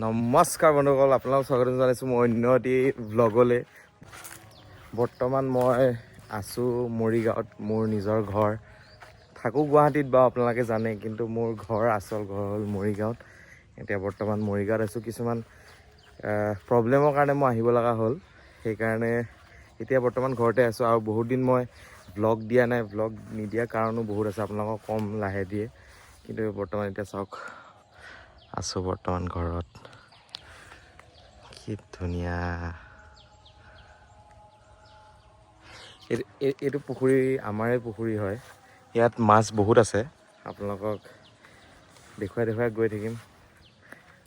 নমস্কাৰ বন্ধুসকল, আপোনালোকক স্বাগতম জনাইছোঁ মই অন্য এটি ব্লগলৈ। বৰ্তমান মই আছোঁ মৰিগাঁৱত, মোৰ নিজৰ ঘৰ। থাকোঁ গুৱাহাটীত বাৰু আপোনালোকে জানে, কিন্তু মোৰ আচল ঘৰ হ'ল মৰিগাঁৱত। এতিয়া বৰ্তমান মৰিগাঁৱত আছোঁ। কিছুমান প্ৰব্লেমৰ কাৰণে মই আহিব লগা হ'ল, সেইকাৰণে এতিয়া বৰ্তমান ঘৰতে আছোঁ। আৰু বহুত দিন মই ব্লগ দিয়া নাই, ব্লগ নিদিয়াৰ কাৰণো বহুত আছে, আপোনালোকক কম লাহে দিয়ে। কিন্তু বৰ্তমান এতিয়া চাওক, আছোঁ বৰ্তমান ঘৰত। কি ধুনীয়া। এইটো পুখুৰী আমাৰে পুখুৰী হয়। ইয়াত মাছ বহুত আছে, আপোনালোকক দেখুৱাই গৈ থাকিম।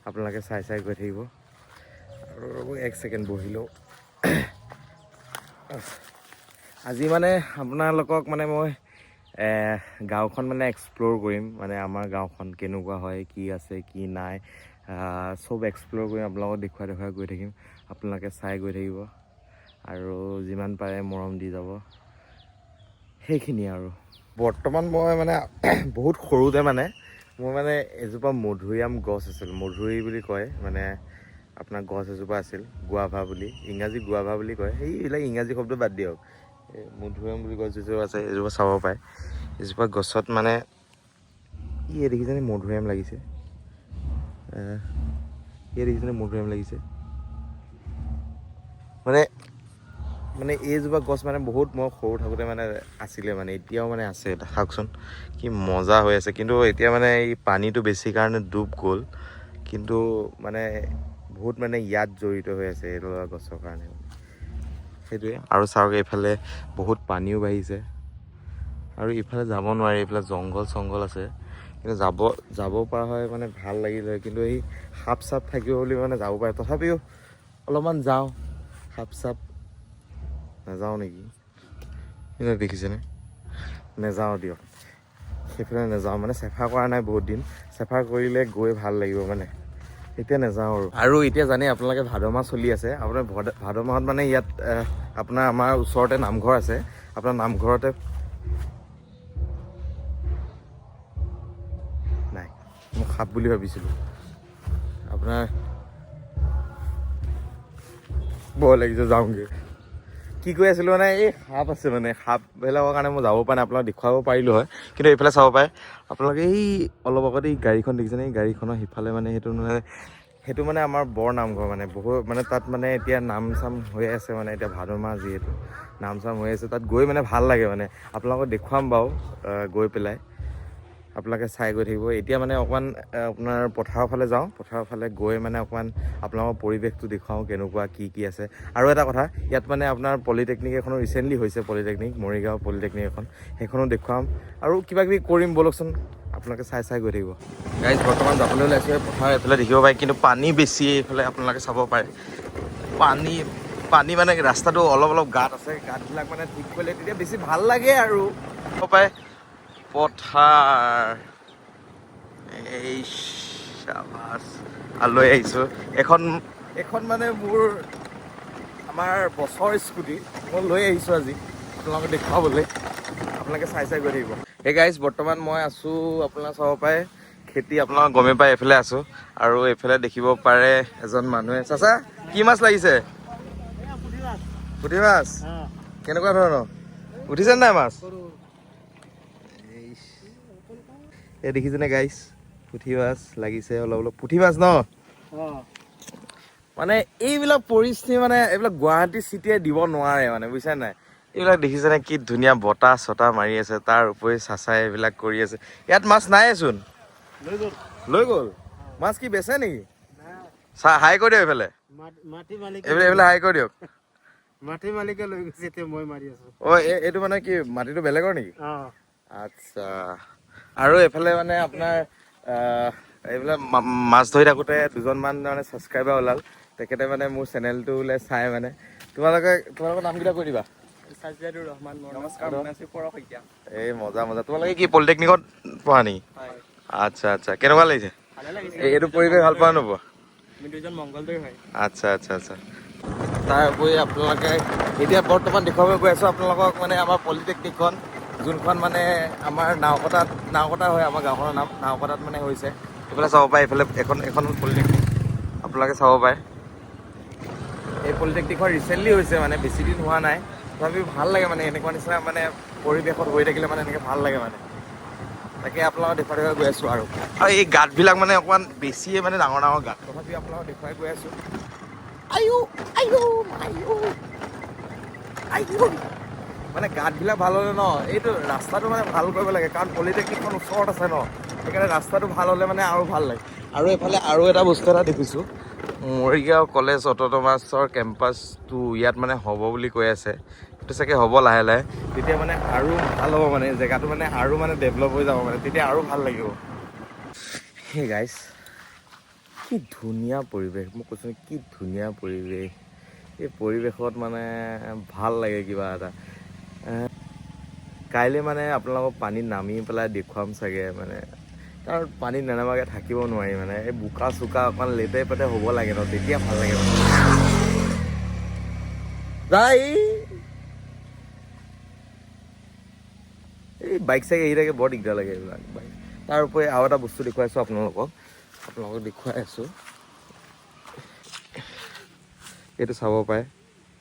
আপোনালোকে চাই গৈ থাকিব। আৰু এক ছেকেণ্ড বহি লওঁ। আজি মানে আপোনালোকক মানে মই গাঁওখন মানে এক্সপ্ল'ৰ কৰিম। মানে আমাৰ গাঁওখন কেনেকুৱা হয়, কি আছে কি নাই, চব এক্সপ্ল'ৰ কৰিম। আপোনালোকক দেখুৱাই গৈ থাকিম। আপোনালোকে চাই গৈ থাকিব আৰু যিমান পাৰে মৰম দি যাব, সেইখিনিয়ে। আৰু বৰ্তমান মই মানে বহুত সৰুতে মোৰ এজোপা মধুৰিআম গছ আছিল। মধুৰি বুলি কয়, মানে আপোনাৰ গছ এজোপা আছিল, গুৱাভা বুলি, ইংৰাজী গুৱাভা বুলি কয়। সেইবিলাক ইংৰাজী শব্দ বাদ দিয়ক, এই মধুৰিআম বুলি গছ এজোপা আছে, এজোপা চাব পাৰে। এজোপা গছত দেখিছেনে মধুৰিআম লাগিছে, দেখিছেনে মধুৰিআম লাগিছে। মানে এইজোপা গছ বহুত মই সৰু থাকোঁতে আছিলে, এতিয়াও আছে। চাওকচোন কি মজা হৈ আছে। কিন্তু এতিয়া এই পানীটো বেছি কাৰণে ডুব গ'ল, কিন্তু বহুত ইয়াত জড়িত হৈ আছে এইডাল গছৰ কাৰণে, সেইটোৱে। আৰু চাওক এইফালে বহুত পানীও বাঢ়িছে, আৰু ইফালে যাব নোৱাৰি, এইফালে জংঘল আছে। কিন্তু যাব পৰা হয় ভাল লাগিল হয়, কিন্তু এই সাপ চাপ থাকিব বুলি যাব পাৰে। তথাপিও অলপমান যাওঁ, সাপ চাপ নাযাওঁ নেকি, দেখিছেনে? নেযাওঁ দিয়ক, সেইফালে নেযাওঁ। চেফা কৰা নাই বহুত দিন, চেফা কৰিলে গৈ ভাল লাগিব, এতিয়া নেযাওঁ। আৰু এতিয়া জানে আপোনালোকে ভাদ মাহ চলি আছে। আপোনাৰ ভাদ মাহত ইয়াত আপোনাৰ আমাৰ ওচৰতে নামঘৰ আছে। আপোনাৰ নামঘৰতে নাই, মই সাপ বুলি ভাবিছিলোঁ। আপোনাৰ ভয় লাগিছে, যাওঁগৈ। কি কৈ আছিলোঁ, এই সাপ আছে, সাপবিলাকৰ কাৰণে মই যাব পৰা নাই। আপোনাক দেখুৱাব পাৰিলোঁ হয়, কিন্তু এইফালে চাব পাৰে আপোনালোকে। এই অলপ আগতে এই গাড়ীখন দেখিছেনে? এই গাড়ীখনৰ সিফালে সেইটো আমাৰ বৰ নামঘৰ। বহুত তাত এতিয়া নাম চাম হৈ আছে। এতিয়া ভাদ মাহ যিহেতু নাম চাম হৈ আছে, তাত গৈ ভাল লাগে। আপোনালোকক দেখুৱাম বাৰু, গৈ পেলাই আপোনালোকে চাই গৈ থাকিব। এতিয়া অকণমান আপোনাৰ পথাৰৰ ফালে যাওঁ, পথাৰৰ ফালে গৈ অকণমান আপোনালোকৰ পৰিৱেশটো দেখুৱাওঁ, কেনেকুৱা কি আছে। আৰু এটা কথা, ইয়াত আপোনাৰ পলিটেকনিক এখনো ৰিচেণ্টলি হৈছে, পলিটেকনিক মৰিগাঁও পলিটেকনিক এখন, সেইখনো দেখুৱাম। আৰু কিবা কিবি কৰিম, ব'লকচোন। আপোনালোকে চাই গৈ থাকিব। গাইজ, বৰ্তমান যাবলৈ ওলাইছোঁ পথাৰ এইফালে দেখিব পাৰে, কিন্তু পানী বেছি। এইফালে আপোনালোকে চাব পাৰে পানী ৰাস্তাটো অলপ গাঁত আছে। গাঁতবিলাক ঠিক কৰিলে তেতিয়া বেছি ভাল লাগে। আৰু চাব পাৰে পথাৰ, এই চাবাছ লৈ আহিছোঁ এখন মোৰ আমাৰ বছৰ স্কুটি মই লৈ আহিছোঁ আজি আপোনালোকে দেখুৱাবলৈ। আপোনালোকে চাই গৈ থাকিব। এই গাইজ, বৰ্তমান মই আছোঁ, আপোনাৰ চাব পাৰে খেতি, আপোনালোকে গমেই পায়। এইফালে আছোঁ, আৰু এইফালে দেখিব পাৰে এজন মানুহে। চাচা, কি মাছ লাগিছে? পুঠি মাছ। কেনেকুৱা ধৰণৰ উঠিছে নাই মাছ? এই দেখিছেনে গাইজ, পুঠি মাছ লাগিছে অলপ। পুঠি মাছ ন? এইবিলাক পৰিস্থিতি এইবিলাক গুৱাহাটী চিটিয়ে দিব নোৱাৰে, বুজিছা নাই? এইবিলাক দেখিছেনে কি ধুনীয়া বতাহ চতাহ মাৰি আছে, তাৰ উপৰি চাচাই এইবিলাক কৰি আছে। ইয়াত মাছ নাইচোন, লৈ গ'ল। মাছ কি বেচে নেকি? হাই কৰি দিয়ক এইফালে, এইফালে হাই কৰি দিয়ক। মাটি মালিকে লৈ গৈছে, এতিয়া মই মাৰি আছো। এইটো কি মাটিটো বেলেগৰ নেকি? আচ্ছা। আৰু এইফালে আপোনাৰ এইবিলাক মাছ ধৰি থাকোঁতে দুজনমান ছাবস্ক্ৰাইবাৰ ওলাল। তেখেতে মোৰ চেনেলটোলৈ চাই। তোমালোকৰ নামকেইটা কৈ দিবা। নমস্কাৰ, এই মজা। তোমালোকে কি পলিটেকনিকত পঢ়া নেকি? আচ্ছা। কেনেকুৱা লাগিছে? এইটো পৰিৱেশ ভাল পোৱা নোপোৱা? আচ্ছা। তাৰ উপৰি আপোনালোকে এতিয়া বৰ্তমান দেখুৱাব গৈ আছোঁ আপোনালোকক আমাৰ পলিটেকনিকখন, যোনখন আমাৰ নাওকটা হয়। আমাৰ গাঁওখনৰ নাম নাওকটাত হৈছে। এইফালে চাব পাৰে, এইফালে এখন পলিটেকনিক আপোনালোকে চাব পাৰে। এই পলিটেকনিকখন ৰিচেণ্টলি হৈছে মানে বেছি দিন হোৱা নাই, তথাপিও ভাল লাগে মানে এনেকুৱা নিচিনা মানে পৰিৱেশত হৈ থাকিলে মানে এনেকৈ ভাল লাগে মানে। তাকে আপোনালোকক দেখুৱাই গৈ আছোঁ আৰু এই গাঁতবিলাক মানে অকণমান বেছিয়ে মানে ডাঙৰ ডাঙৰ গাঁত, তথাপিও আপোনালোকক দেখুৱাই গৈ আছোঁ। মানে গাঁতবিলাক ভাল হ'লে ন, এইটো ৰাস্তাটো মানে ভাল কৰিব লাগে, কাৰণ পলিটেকনিকখন ওচৰত আছে ন, সেইকাৰণে ৰাস্তাটো ভাল হ'লে মানে আৰু ভাল লাগে। আৰু এইফালে আৰু এটা বস্তু এটা দেখিছোঁ, মৰিগাঁও কলেজ অট'নমাছৰ কেম্পাছটো ইয়াত মানে হ'ব বুলি কৈ আছে। সেইটো চাগে হ'ব লাহে লাহে, তেতিয়া মানে আৰু ভাল হ'ব মানে জেগাটো মানে আৰু মানে ডেভেলপ হৈ যাব মানে, তেতিয়া আৰু ভাল লাগিব। সেই গাইজ, কি ধুনীয়া পৰিৱেশ, মই কৈছোঁ কি ধুনীয়া পৰিৱেশ। এই পৰিৱেশত মানে ভাল লাগে কিবা এটা। কাইলৈ মানে আপোনালোকক পানীত নামি পেলাই দেখুৱাম চাগে মানে, কাৰণ পানীত নেনামাকৈ থাকিব নোৱাৰি মানে, এই বোকা চোকা অকণমান লেতেৰা পেতেৰা হ'ব লাগে ন, তেতিয়া ভাল লাগে মানে। এই বাইক চাইক আহি থাকে বৰ দিগদাৰ লাগে এইবিলাক বাইক। তাৰ উপৰি আৰু এটা বস্তু দেখুৱাইছোঁ আপোনালোকক দেখুৱাই আছোঁ। এইটো চাব পাৰে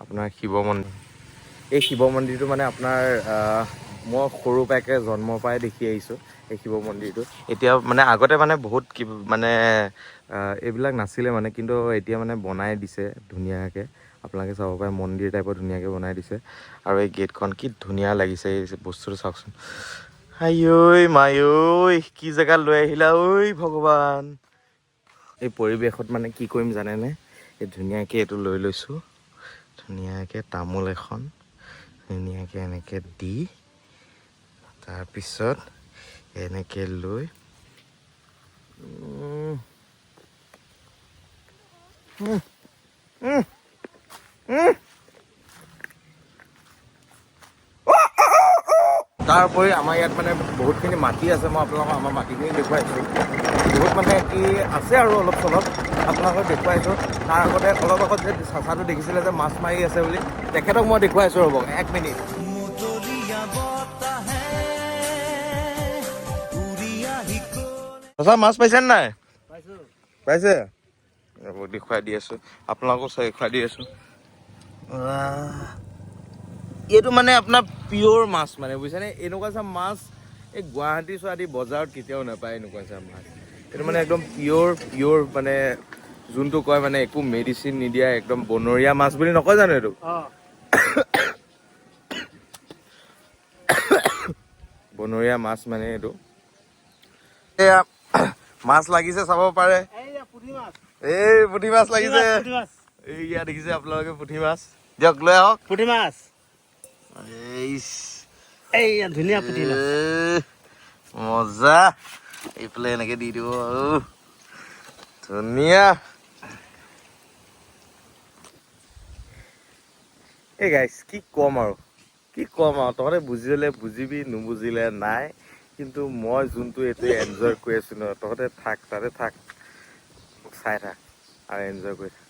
আপোনাৰ শিৱ মন্দিৰ। এই শিৱ মন্দিৰটো মানে আপোনাৰ মই সৰু পৰাকে জন্মৰ পৰাই দেখি আহিছোঁ এই শিৱ মন্দিৰটো। এতিয়া মানে আগতে মানে বহুত মানে এইবিলাক নাছিলে মানে, কিন্তু এতিয়া মানে বনাই দিছে ধুনীয়াকৈ। আপোনালোকে চাব পাৰে মন্দিৰ টাইপৰ ধুনীয়াকৈ বনাই দিছে। আৰু এই গেটখন কি ধুনীয়া লাগিছে, এই বস্তুটো চাওকচোন। আইঐ মায়ৈ, কি জেগাত লৈ আহিলা ঐ ভগৱান। এই পৰিৱেশত মানে কি কৰিম জানেনে, এই ধুনীয়াকৈ এইটো লৈ লৈছোঁ, ধুনীয়াকৈ তামোল এখন ধুনীয়াকৈ এনেকৈ দি, তাৰপিছত এনেকৈ লৈ তাৰ উপৰি আমাৰ ইয়াত মানে বহুতখিনি মাটি আছে, মই আপোনালোকক আমাৰ মাটিখিনি দেখুৱাইছোঁ। বহুত মানে কি আছে আৰু অলপ চলপ আপোনালোকক দেখুৱাইছোঁ। তাৰ আগতে অলপ আগত যে চাচাটো দেখিছিলে যে মাছ মাৰি আছে বুলি, তেখেতক মই দেখুৱাইছোঁ, ৰ'ব 1 মিনিট। চাচা মাছ পাইছে নাই? পাইছে? দেখুৱাই দি আছোঁ আপোনালোকক, দেখুৱাই দি আছোঁ। এইটো মানে আপোনাৰ পিয়'ৰ মাছ মানে বুজিছেনে, এনেকুৱা চা মাছ এই গুৱাহাটী চুৱাহাটী বজাৰত কেতিয়াও নাপায় এনেকুৱা চা মাছ। এইটো মানে একদম পিয়'ৰ মানে যোনটো কয় মানে একো মেডিচিন নিদিয়া একদম বনৰীয়া মাছ বুলি নকয় জানো এইটো? বনৰীয়া মাছ মানে এইটো। এয়া মাছ লাগিছে চাব পাৰে, এই পুঠি মাছ লাগিছে। এই ইয়াত দেখিছে আপোনালোকে পুঠি মাছ, দিয়ক লৈ আহক পুঠি মাছ। এই ধুনীয়া পুঠি মাছ, মজা। এইফালে এনেকে দি দিব আৰু ধুনীয়া। এই গাইছ কি ক'ম আৰু তহঁতে বুজিলে বুজিবি, নুবুজিলে নাই। কিন্তু মই যোনটো এইটো এনজয় কৰি আছোঁ ন, তহঁতে থাক তাতে থাক, মোক চাই থাক আৰু এনজয় কৰি থাক।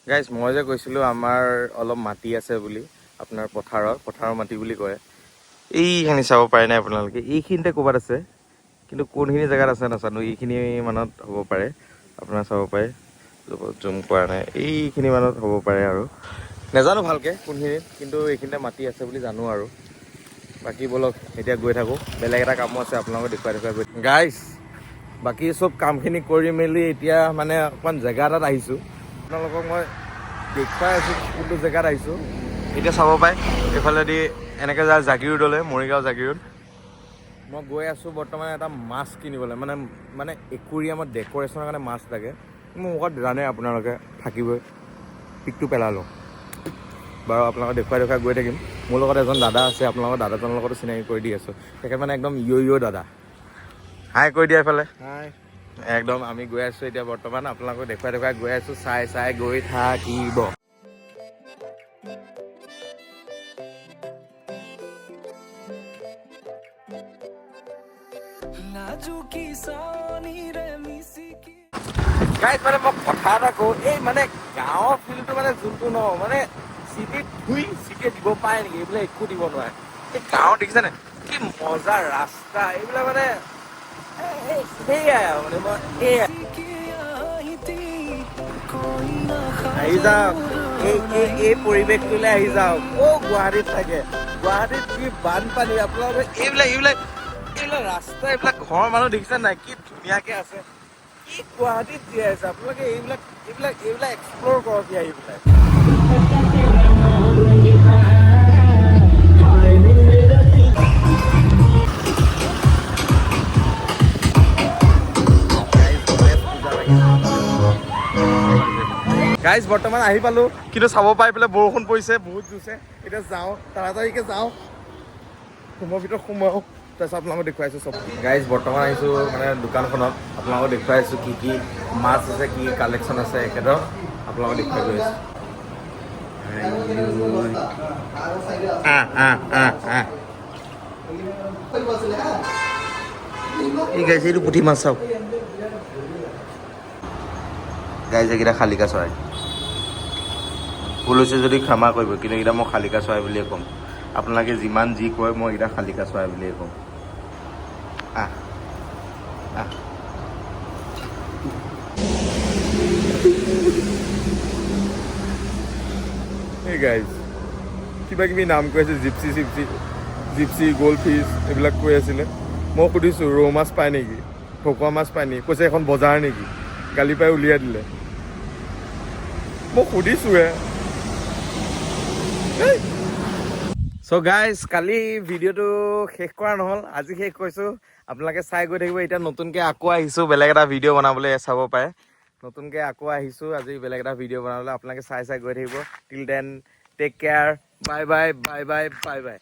গাইছ মই যে কৈছিলোঁ আমাৰ অলপ মাটি আছে বুলি, আপোনাৰ পথাৰৰ মাটি বুলি কয়। এইখিনি চাব পাৰে নাই আপোনালোকে, এইখিনিতে ক'ৰবাত আছে, কিন্তু কোনখিনি জেগাত আছে নাজানো। এইখিনি মানত হ'ব পাৰে, আপোনাৰ চাব পাৰে, জুম কৰা নাই, এইখিনি মানত হ'ব পাৰে আৰু নাজানো ভালকৈ কোনখিনিত, কিন্তু এইখিনিতে মাটি আছে বুলি জানো আৰু। বাকী ব'লক এতিয়া গৈ থাকোঁ, বেলেগ এটা কামো আছে আপোনালোকক দেখুৱাই গৈ। গাইছ বাকী চব কামখিনি কৰি মেলি এতিয়া মানে অকণমান জেগা এটাত আহিছোঁ, আপোনালোকক মই দেখুৱাই আছোঁ কোনটো জেগাত আহিছোঁ। এতিয়া চাব পাৰে এইফালেদি এনেকৈ যায় জাগিৰোডলৈ, মৰিগাঁও জাগিৰোড। মই গৈ আছোঁ বৰ্তমান এটা মাছ কিনিবলৈ, মানে একুৰিয়ামত ডেক'ৰেশ্যনৰ কাৰণে মাছ লাগে। মোৰ মুখত জানে আপোনালোকে থাকিবই, পিকটো পেলাই লওঁ বাৰু, আপোনালোকক দেখুৱাই গৈ থাকিম। মোৰ লগত এজন দাদা আছে, আপোনালোকৰ দাদাজনৰ লগতো চিনাকি কৰি দি আছোঁ। তেখেত মানে একদম ইয়' দাদা, হাই কৰি দিয়া এইফালে। একদম আমি গৈ আছোঁ এতিয়া বৰ্তমান, আপোনালোকক দেখুৱাই গৈ আছোঁ, চাই গৈ থাকিব। গাইজ মানে মই কথা এটা কওঁ, এই মানে গাঁৱৰ ফিল্ডটো মানে যোনটো ন, মানে চিটিত দিব পাৰে নেকি, এইবিলাক একো দিব নোৱাৰে। এই গাঁৱত দেখিছেনে কি মজা ৰাস্তা, এইবিলাক মানে সেয়াই আৰু মানে মই আহি যাওক এই পৰিৱেশটোলৈ আহি যাওক গুৱাহাটীত থাকে গুৱাহাটীত কি বানপানী আপোনালোকে এইবিলাক ৰাস্তা এইবিলাক ঘৰৰ মানুহ দেখিছে নাই কি ধুনীয়াকে আছে কি গুৱাহাটীত জীয়াই আছে আপোনালোকে এইবিলাক এক্সপ্ল'ৰ কৰক আহি পেলাই গাইজ বৰ্তমান আহি পালো কিন্তু চাব পাই পেলাই বৰষুণ পৰিছে বহুত জোৰছে এতিয়া যাওঁ তাড়াতাড়িকে যাওঁ ৰুমৰ ভিতৰত সোমাওঁ তাৰপিছত আপোনালোকক দেখুৱাইছোঁ চব গাইজ বৰ্তমান আহিছোঁ মানে দোকানখনত আপোনালোকক দেখুৱাইছোঁ কি কি মাছ আছে কি কালেকশ্যন আছে একেদৰ আপোনালোকক দেখুৱাই গৈ আছোঁ এই গাইজ এইটো পুঠি মাছ চাওক গাইজ এইকেইটা শালিকা চৰাই ভুল হৈছে যদি ক্ষমা কৰিব কিন্তু এইকেইটা মই শালিকা চৰাই বুলিয়ে ক'ম আপোনালোকে যিমান যি কয় মই এইকেইটা শালিকা চৰাই বুলিয়ে ক'ম এই গাইজ কিবা কিবি নাম কৈ আছে জিপচি গ'ল্ড ফিছ এইবিলাক কৈ আছিলে মই সুধিছোঁ ৰৌ মাছ পায় নেকি ভকুৱা মাছ পায় নেকি কৈছে এখন বজাৰ নেকি গালি পাই উলিয়াই দিলে মই সুধিছোঁহে চ' গাইজ কালি ভিডিঅ'টো শেষ কৰা নহ'ল আজি শেষ কৰিছোঁ আপোনালোকে চাই গৈ থাকিব এতিয়া নতুনকৈ আকৌ আহিছোঁ বেলেগ এটা ভিডিঅ' বনাবলৈ চাব পাৰে নতুনকৈ আকৌ আহিছোঁ আজি বেলেগ এটা ভিডিঅ' বনাবলৈ আপোনালোকে চাই গৈ থাকিব till then take care bye বাই